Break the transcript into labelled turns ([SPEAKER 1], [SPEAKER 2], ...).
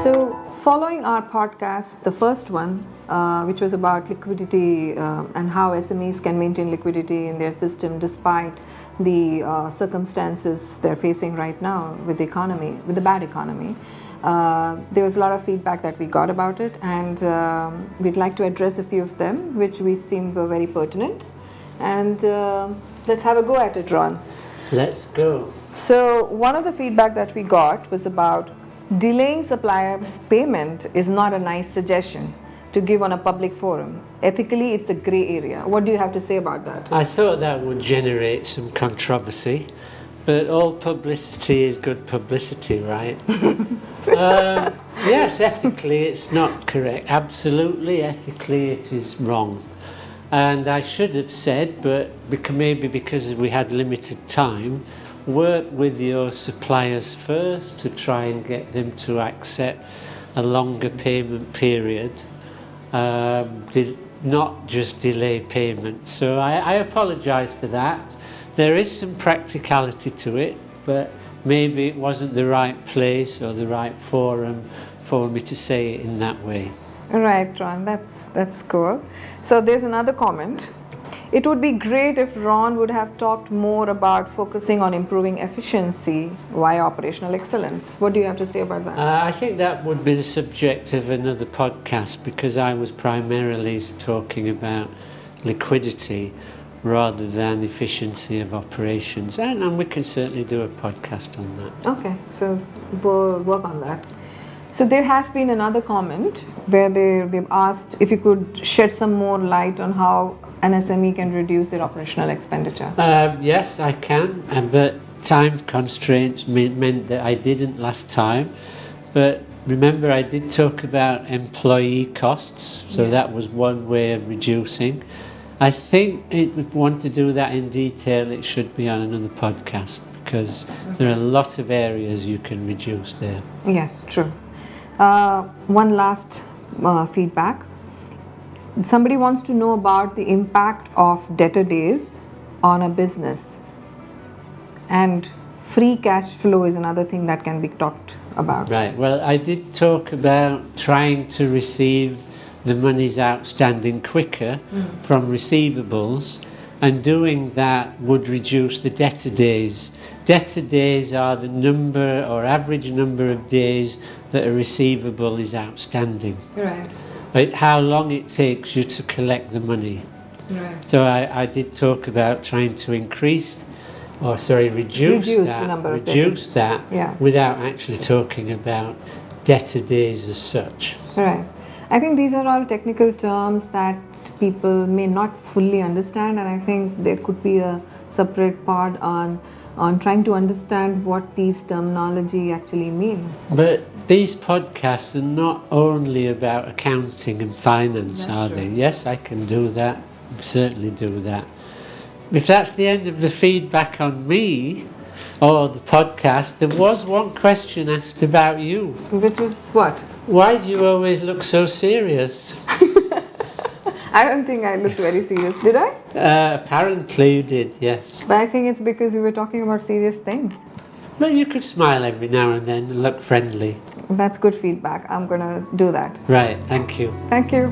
[SPEAKER 1] So, following our podcast, the first one, which was about liquidity and how SMEs can maintain liquidity in their system despite the circumstances they're facing right now with the economy, with the bad economy. There was a lot of feedback that we got about it, and we'd like to address a few of them, which we seemed were very pertinent. And let's have a go at it, Ron.
[SPEAKER 2] Let's go.
[SPEAKER 1] So, one of the feedback that we got was about delaying suppliers' payment is not a nice suggestion to give on a public forum. Ethically, it's a grey area. What do you have to say about that?
[SPEAKER 2] I thought that would generate some controversy, but all publicity is good publicity, right? Yes, ethically it's not correct. Absolutely, ethically it is wrong. And I should have said, but maybe because we had limited time, work with your suppliers first to try and get them to accept a longer payment period, not just delay payment. So I apologise for that. There is some practicality to it, but maybe it wasn't the right place or the right forum for me to say it in that way.
[SPEAKER 1] Right, Ron, that's cool. So there's another comment. It would be great if Ron would have talked more about focusing on improving efficiency via operational excellence. What do you have to say about that?
[SPEAKER 2] I think that would be the subject of another podcast, because I was primarily talking about liquidity rather than efficiency of operations. And we can certainly do a podcast on that.
[SPEAKER 1] Okay, so we'll work on that. So there has been another comment where they've asked if you could shed some more light on how an SME can reduce their operational expenditure.
[SPEAKER 2] Yes, I can, but time constraints meant that I didn't last time. But remember, I did talk about employee costs, so yes, that was one way of reducing. I think if we want to do that in detail, it should be on another podcast, because there are a lot of areas you can reduce there.
[SPEAKER 1] Yes, true. One last feedback. Somebody wants to know about the impact of debtor days on a business, and free cash flow is another thing that can be talked about.
[SPEAKER 2] Right, well, I did talk about trying to receive the monies outstanding quicker from receivables, and doing that would reduce the debtor days. Debtor days are the number or average number of days that a receivable is outstanding.
[SPEAKER 1] Right.
[SPEAKER 2] How long it takes you to collect the money.
[SPEAKER 1] Right.
[SPEAKER 2] So I did talk about trying to reduce
[SPEAKER 1] the number of days. Yeah.
[SPEAKER 2] Without actually talking about debtor days as such.
[SPEAKER 1] Right. I think these are all technical terms that people may not fully understand, and I think there could be a separate part on trying to understand what these terminology actually mean.
[SPEAKER 2] But these podcasts are not only about accounting and finance, are they? Yes, I can do that, certainly do that. If that's the end of the feedback on me or the podcast, there was one question asked about you.
[SPEAKER 1] Which was what?
[SPEAKER 2] Why do you always look so serious?
[SPEAKER 1] I don't think I looked very serious. Did I?
[SPEAKER 2] Apparently you did, yes.
[SPEAKER 1] But I think it's because we were talking about serious things.
[SPEAKER 2] Well, you could smile every now and then and look friendly.
[SPEAKER 1] That's good feedback. I'm going to do that.
[SPEAKER 2] Right, thank you.
[SPEAKER 1] Thank you.